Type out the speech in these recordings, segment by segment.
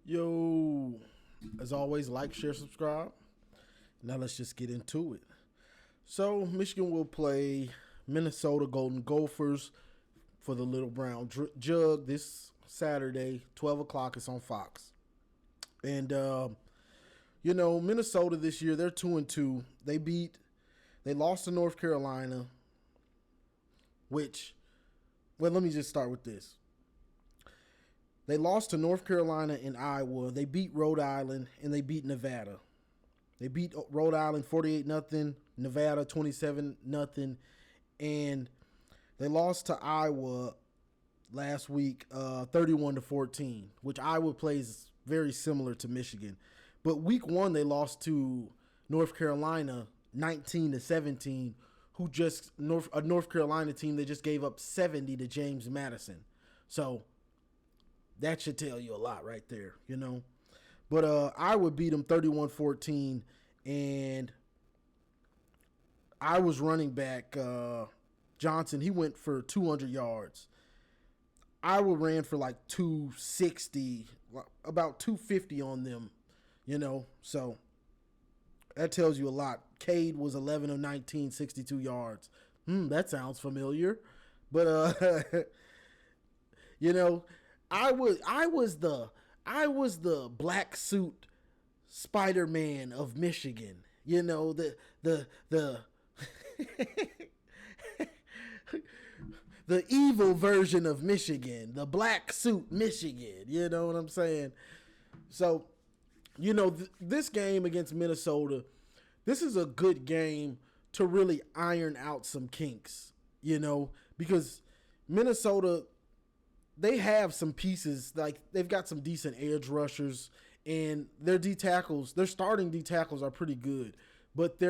Yo, as always, like, share, subscribe. Now let's just get into it. So, Michigan will play Minnesota Golden Gophers for the Little Brown Jug this Saturday, 12 o'clock. It's on Fox. And, Minnesota this year, they're 2-2. They lost to North Carolina, let me just start with this. They lost to North Carolina and Iowa. They beat Rhode Island, and they beat Nevada. They beat Rhode Island 48-0, Nevada 27-0, and they lost to Iowa last week 31-14, which Iowa plays very similar to Michigan. But week one, they lost to North Carolina 19-17, a North Carolina team that just gave up 70 to James Madison. So that should tell you a lot right there, But Iowa beat them 31-14, and Iowa's running back, Johnson, he went for 200 yards. Iowa ran for like 260, about 250 on them, So that tells you a lot. Cade was 11 of 19, 62 yards. That sounds familiar. But, I was the black suit Spider-Man of Michigan. The the evil version of Michigan, the black suit Michigan. You know what I'm saying? So, this game against Minnesota, this is a good game to really iron out some kinks, because Minnesota, they have some pieces, like they've got some decent edge rushers, and their starting D tackles are pretty good, but they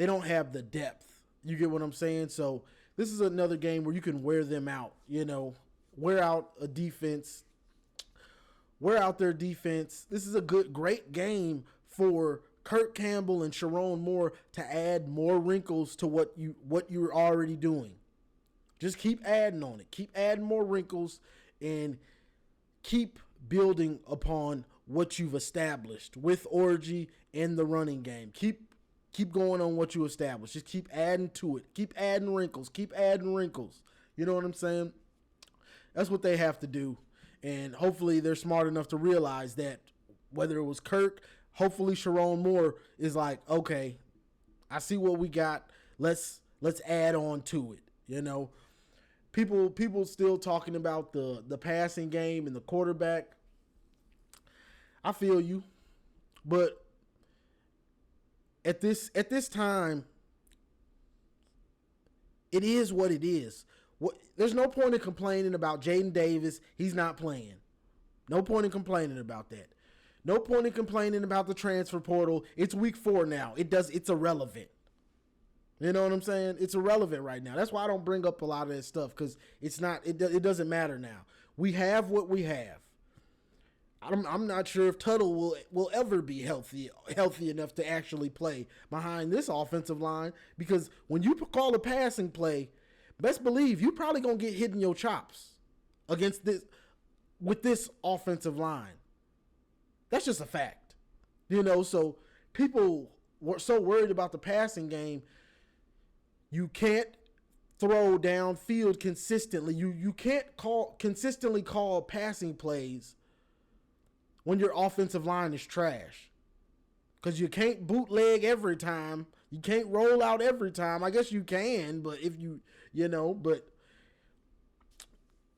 don't have the depth. You get what I'm saying? So this is another game where you can wear them out, wear out their defense. This is a great game for Kirk Campbell and Sharon Moore to add more wrinkles to what you're already doing. Just keep adding on it. Keep adding more wrinkles and keep building upon what you've established with Orgy and the running game. Keep going on what you established. Just keep adding to it. Keep adding wrinkles. Keep adding wrinkles. You know what I'm saying? That's what they have to do. And hopefully they're smart enough to realize that whether it was Kirk, hopefully Sharon Moore is like, okay, I see what we got. Let's add on to it. People still talking about the passing game and the quarterback. I feel you, but at this time, it is what it is. There's no point in complaining about Jaden Davis. He's not playing. No point in complaining about that. No point in complaining about the transfer portal. It's week 4 now. It's irrelevant. You know what I'm saying? It's irrelevant right now. That's why I don't bring up a lot of that stuff, because it doesn't matter now. We have what we have. I'm not sure if Tuttle will ever be healthy enough to actually play behind this offensive line, because when you call a passing play, best believe you probably gonna get hit in your chops with this offensive line. That's just a fact. So people were so worried about the passing game. You can't throw downfield consistently. You can't consistently call passing plays when your offensive line is trash, because you can't bootleg every time. You can't roll out every time. I guess you can, but if but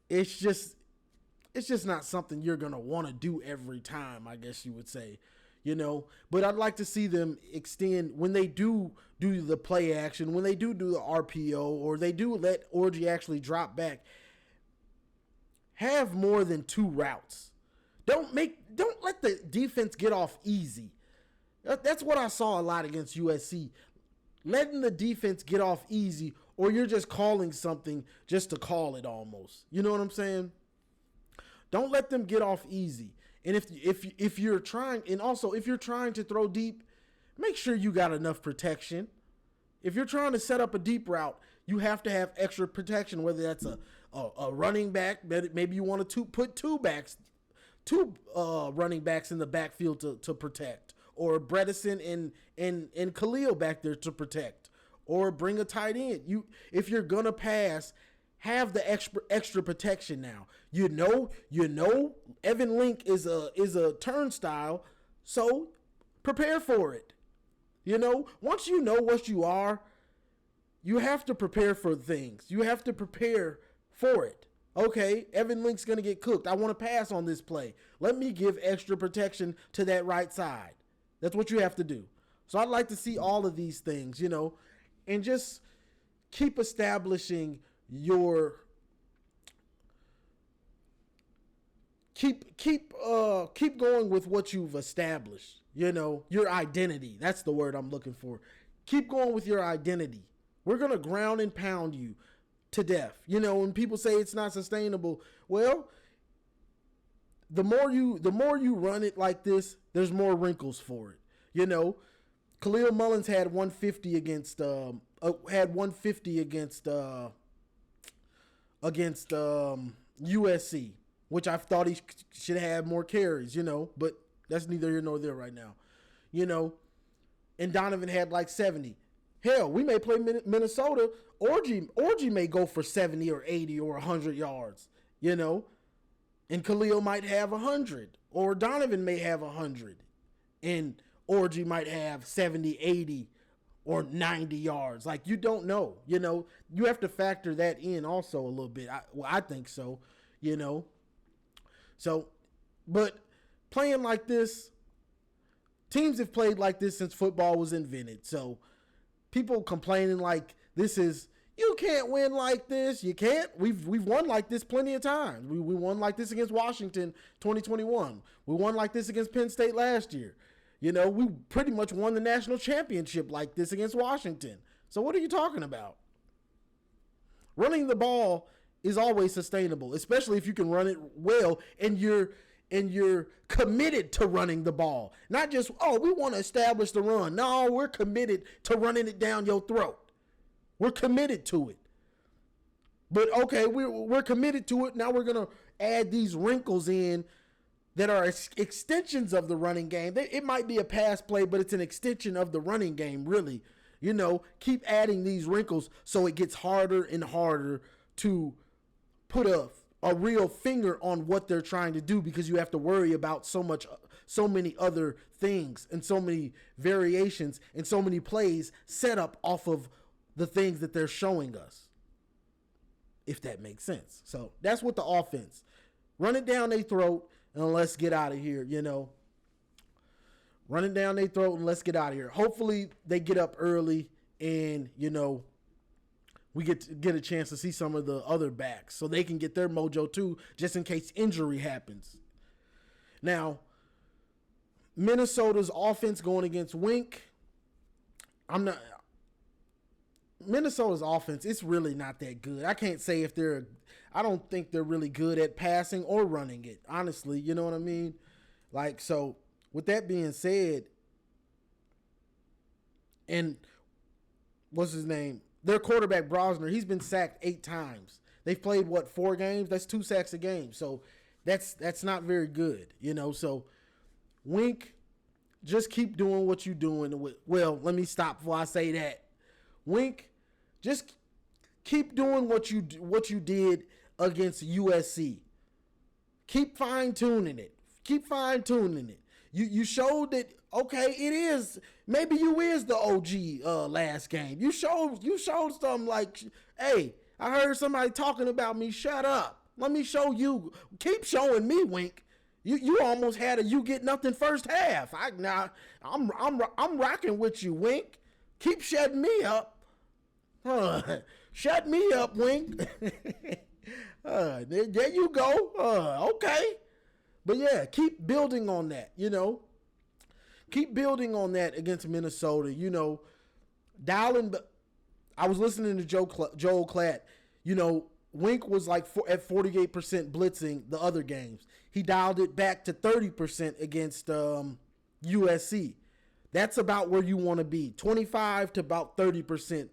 it's just not something you're going to want to do every time, I guess you would say. But I'd like to see them extend when they do the play action, when they do the RPO, or they do let Orgy actually drop back. Have more than 2 routes. Don't let the defense get off easy. That's what I saw a lot against USC. Letting the defense get off easy, or you're just calling something just to call it almost. You know what I'm saying? Don't let them get off easy. And if you're trying, and also if you're trying to throw deep, make sure you got enough protection. If you're trying to set up a deep route, you have to have extra protection, whether that's a running back. Maybe you want to put two running backs in the backfield to protect, or Bredesen and Khalil back there to protect, or bring a tight end. If you're gonna pass, have the extra protection now. You know Evan Link is a turnstile, so prepare for it. Once you know what you are, you have to prepare for things. You have to prepare for it. Okay, Evan Link's going to get cooked. I want to pass on this play. Let me give extra protection to that right side. That's what you have to do. So I'd like to see all of these things, and just keep establishing your keep going with what you've established. Your identity. That's the word I'm looking for. Keep going with your identity. We're going to ground and pound you to death. When people say it's not sustainable, well, the more you run it like this, there's more wrinkles for it. Khalil Mullins had 150 against USC, which I thought he should have more carries, but that's neither here nor there right now. And Donovan had like 70. Hell, we may play Minnesota. Orgy may go for 70 or 80 or 100 yards, and Khalil might have 100, or Donovan may have 100, and Orgy might have 70, 80, or 90 yards. Like, you don't know, you have to factor that in also a little bit. I think so, So, but playing like this, teams have played like this since football was invented. So people complaining like you can't win like this. You can't. We've won like this plenty of times. We won like this against Washington 2021. We won like this against Penn State last year. We pretty much won the national championship like this against Washington. So what are you talking about? Running the ball is always sustainable, especially if you can run it well and you're committed to running the ball. Not just, we want to establish the run. No, we're committed to running it down your throat. We're committed to it. But okay, we're committed to it. Now we're going to add these wrinkles in that are extensions of the running game. It might be a pass play, but it's an extension of the running game, really. Keep adding these wrinkles so it gets harder and harder to put a real finger on what they're trying to do, because you have to worry about so many other things and so many variations and so many plays set up off of the things that they're showing us, if that makes sense. So that's what the offense. Run it down their throat and let's get out of here, Run it down their throat and let's get out of here. Hopefully they get up early and, we get a chance to see some of the other backs so they can get their mojo too, just in case injury happens. Now, Minnesota's offense going against Wink. Minnesota's offense, it's really not that good. I can't say I don't think they're really good at passing or running it, honestly. You know what I mean? Like, so with that being said, and what's his name? Their quarterback, Brosner, he's been sacked 8 times. They've played, 4 games? That's 2 sacks a game. So that's not very good, So Wink, just keep doing what you're doing. Well, let me stop before I say that. Wink, just keep doing what you did against USC. Keep fine-tuning it. You showed that, okay, it is. Maybe you is the OG last game. You showed something like, hey, I heard somebody talking about me. Shut up. Let me show you. Keep showing me, Wink. You almost had a you get nothing first half. I'm rocking with you, Wink. Keep shutting me up. Shut me up, Wink. There you go. Okay. But yeah, keep building on that, Keep building on that against Minnesota, Dialing. I was listening to Joel Klatt. Wink was like at 48% blitzing the other games. He dialed it back to 30% against USC. That's about where you want to be. 25 to about 30%.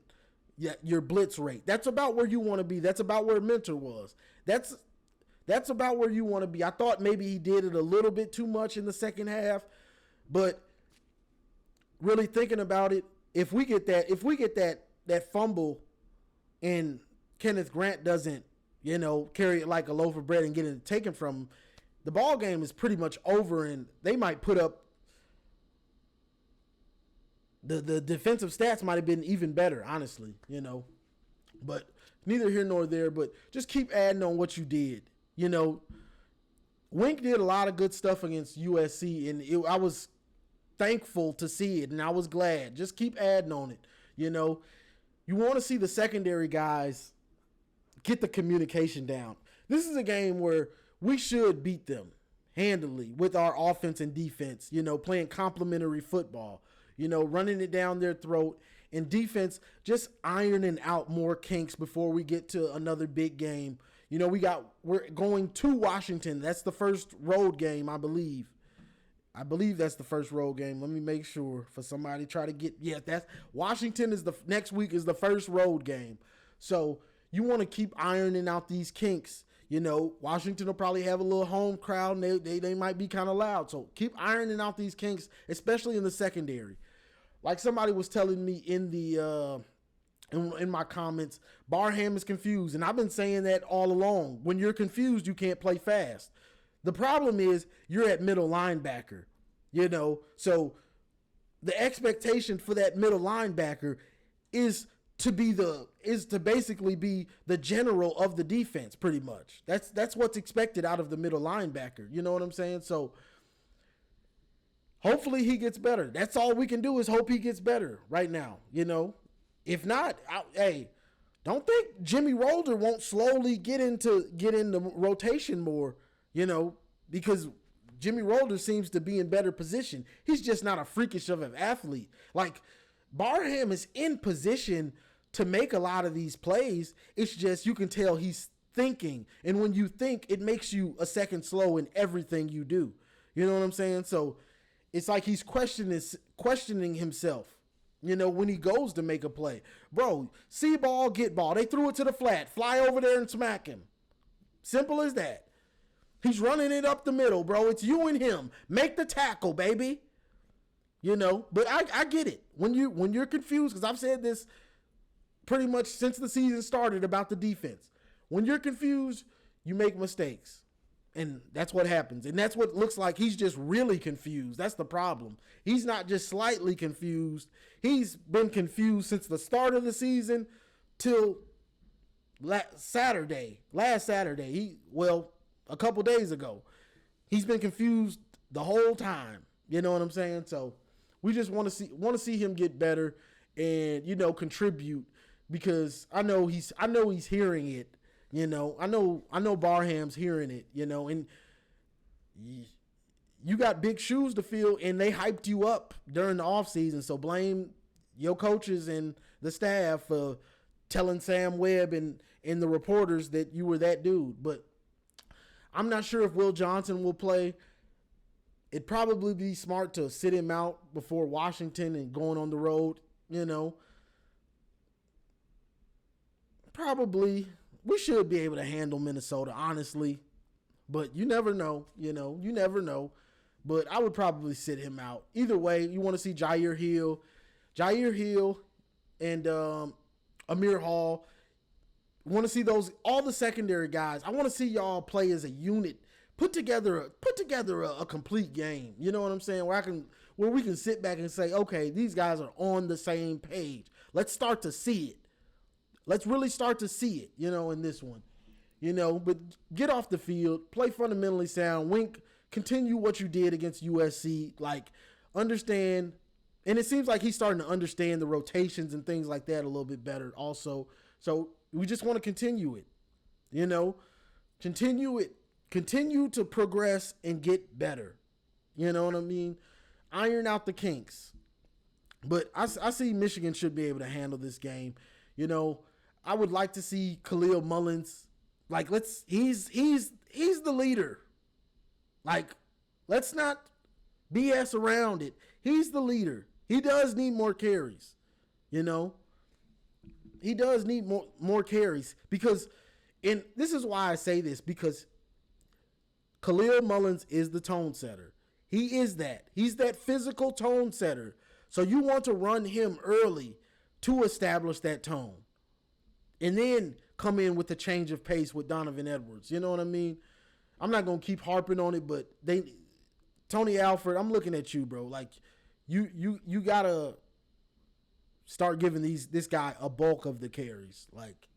Yeah, your blitz rate. That's about where you want to be. That's about where Mentor was. That's That's about where you want to be. I thought maybe he did it a little bit too much in the second half, but really thinking about it, if we get that fumble and Kenneth Grant doesn't, carry it like a loaf of bread and get it taken from him, the ball game is pretty much over, and they might put up the defensive stats might have been even better, honestly, But neither here nor there, but just keep adding on what you did. Wink did a lot of good stuff against USC, and I was thankful to see it, and I was glad. Just keep adding on it. You want to see the secondary guys get the communication down. This is a game where we should beat them handily with our offense and defense, playing complementary football, running it down their throat, and defense just ironing out more kinks before we get to another big game. We're going to Washington. That's the first road game, I believe. I believe that's the first road game. Let me make sure for somebody try to get, that's Washington is next week is the first road game. So you want to keep ironing out these kinks. Washington will probably have a little home crowd, and they might be kind of loud. So keep ironing out these kinks, especially in the secondary. Like somebody was telling me in the in my comments, Barham is confused, and I've been saying that all along. When you're confused, you can't play fast. The problem is you're at middle linebacker, so the expectation for that middle linebacker is to basically be the general of the defense, pretty much. That's what's expected out of the middle linebacker. You know what I'm saying? So hopefully he gets better. That's all we can do is hope he gets better right now. If not, don't think Jimmy Rolder won't slowly get into rotation more, because Jimmy Rolder seems to be in better position. He's just not a freakish of an athlete. Like Barham is in position to make a lot of these plays. It's just you can tell he's thinking, and when you think, it makes you a second slow in everything you do. You know what I'm saying? So it's like he's questioning himself. When he goes to make a play. Bro, see ball, get ball. They threw it to the flat. Fly over there and smack him. Simple as that. He's running it up the middle, bro. It's you and him. Make the tackle, baby. But I get it. When you're confused, because I've said this pretty much since the season started about the defense. When you're confused, you make mistakes. And that's what happens. And that's what looks like he's just really confused. That's the problem. He's not just slightly confused. He's been confused since the start of the season till last Saturday. A couple days ago. He's been confused the whole time. You know what I'm saying? So we just want to see him get better and, contribute, because I know he's hearing it. I know Barham's hearing it, and you got big shoes to fill, and they hyped you up during the offseason. So blame your coaches and the staff for telling Sam Webb and the reporters that you were that dude. But I'm not sure if Will Johnson will play. It'd probably be smart to sit him out before Washington and going on the road, Probably. We should be able to handle Minnesota, honestly. But you never know, you never know. But I would probably sit him out. Either way, you want to see Jair Hill and Amir Hall. Want to see all the secondary guys. I want to see y'all play as a unit. Put together a complete game. You know what I'm saying? Where we can sit back and say, okay, these guys are on the same page. Let's start to see it. Let's really start to see it, in this one. But get off the field, play fundamentally sound. Wink, continue what you did against USC. Like, understand, and it seems like he's starting to understand the rotations and things like that a little bit better also. So we just want to continue it, continue it, continue to progress and get better. You know what I mean? Iron out the kinks. But I see Michigan should be able to handle this game. I would like to see Khalil Mullins. Like, he's the leader. Like, let's not BS around it. He's the leader. He does need more carries. He does need more carries, because, and this is why I say this, because Khalil Mullins is the tone setter. He is that. He's that physical tone setter. So you want to run him early to establish that tone. And then come in with a change of pace with Donovan Edwards. You know what I mean? I'm not going to keep harping on it, but Tony Alford, I'm looking at you, bro. Like, you got to start giving this guy a bulk of the carries. Like,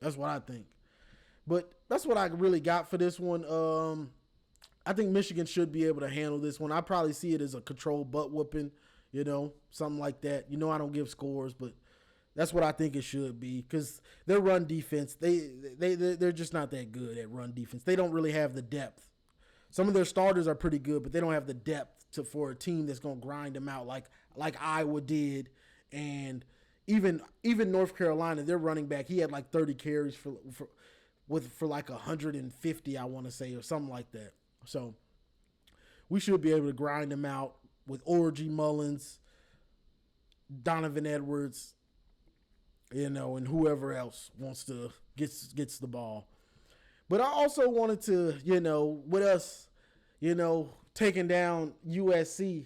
that's what I think. But that's what I really got for this one. I think Michigan should be able to handle this one. I probably see it as a controlled butt whooping, something like that. I don't give scores, but that's what I think it should be, because their run defense, they're just not that good at run defense. They don't really have the depth. Some of their starters are pretty good, but they don't have the depth for a team that's going to grind them out like Iowa did. And even North Carolina, their running back, he had like 30 carries for like 150, I want to say, or something like that. So we should be able to grind them out with Orgy Mullins, Donovan Edwards, and whoever else wants to gets the ball. But I also wanted to, with us, taking down USC,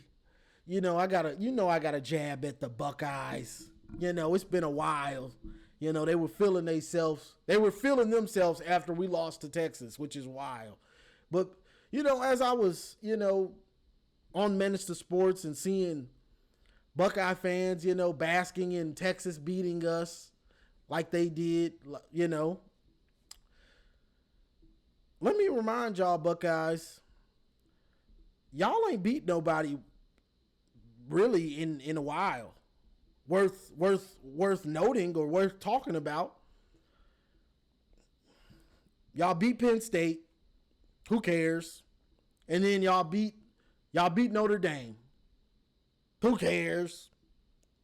I got a jab at the Buckeyes. It's been a while. They were feeling themselves. They were feeling themselves after we lost to Texas, which is wild. But, as I was, on Menace to Sports and seeing Buckeye fans, basking in Texas beating us like they did, Let me remind y'all, Buckeyes, y'all ain't beat nobody really in a while. Worth noting or worth talking about. Y'all beat Penn State. Who cares? And then y'all beat Notre Dame. Who cares?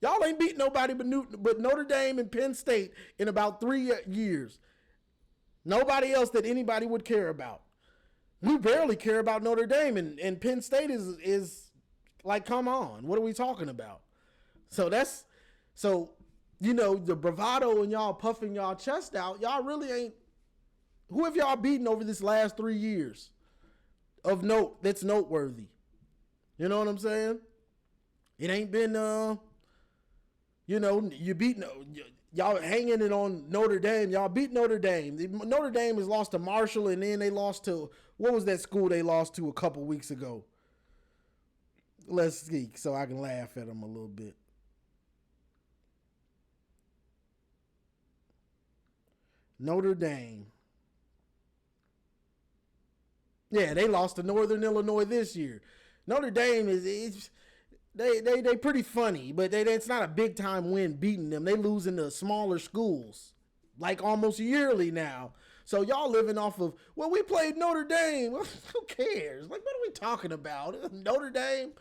Y'all ain't beat nobody but Notre Dame and Penn State in about 3 years. Nobody else that anybody would care about. We barely care about Notre Dame, and Penn State is like, come on, what are we talking about? So the bravado and y'all puffing y'all chest out, y'all really ain't. Who have y'all beaten over this last 3 years of note that's noteworthy? You know what I'm saying? It ain't been, you beat, y'all hanging it on Notre Dame. Y'all beat Notre Dame. Notre Dame has lost to Marshall, and then they lost to, what was that school they lost to a couple weeks ago? Let's see, so I can laugh at them a little bit. Notre Dame. Yeah, they lost to Northern Illinois this year. Notre Dame they pretty funny, but it's not a big time win beating them. They losing to smaller schools, like almost yearly now. So y'all living off of, well, we played Notre Dame. Who cares? Like, what are we talking about? Notre Dame.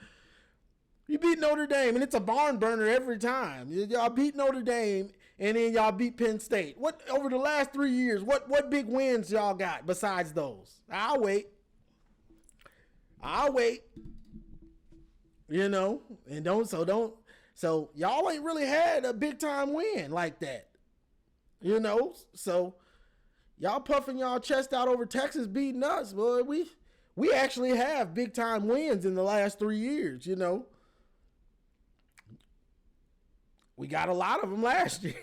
You beat Notre Dame, and it's a barn burner every time. Y'all beat Notre Dame, and then y'all beat Penn State. What over the last 3 years? What big wins y'all got besides those? I'll wait. So y'all ain't really had a big time win like that. So y'all puffing y'all chest out over Texas beating us, boy. We actually have big time wins in the last 3 years, We got a lot of them last year,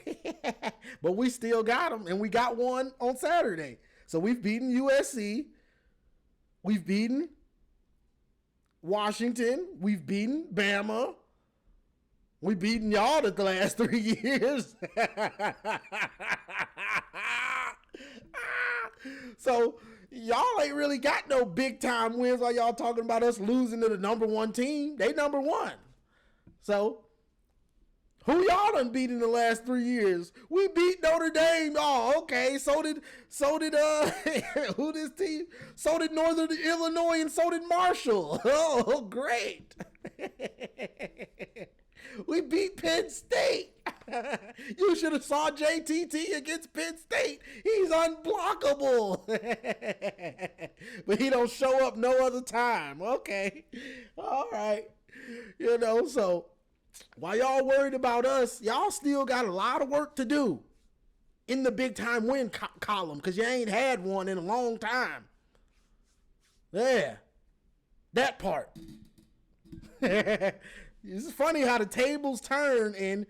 but we still got them, and we got one on Saturday. So we've beaten USC. We've beaten Washington. We've beaten Bama. We've beaten y'all the last 3 years. So y'all ain't really got no big time wins while y'all talking about us losing to the number one team. They number one. So who y'all done beat in the last 3 years? We beat Notre Dame. Oh, okay. So did who this team? So did Northern Illinois, and so did Marshall. Oh, great. We beat Penn State. You should have saw JTT against Penn State. He's unblockable. But he don't show up no other time. Okay. All right. So while y'all worried about us, y'all still got a lot of work to do in the big time win column, because you ain't had one in a long time. Yeah, that part. It's funny how the tables turn, and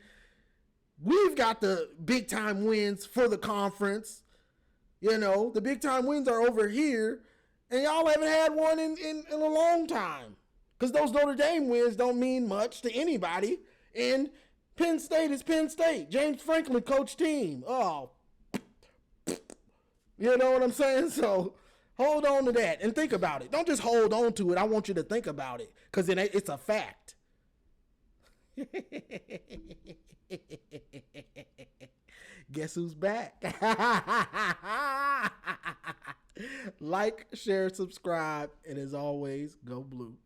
we've got the big time wins for the conference. You know, the big time wins are over here, and y'all haven't had one in a long time. Because those Notre Dame wins don't mean much to anybody. And Penn State is Penn State. James Franklin coach team. Oh, you know what I'm saying? So hold on to that and think about it. Don't just hold on to it. I want you to think about it because it's a fact. Guess who's back? Like, share, subscribe, and as always, go blue.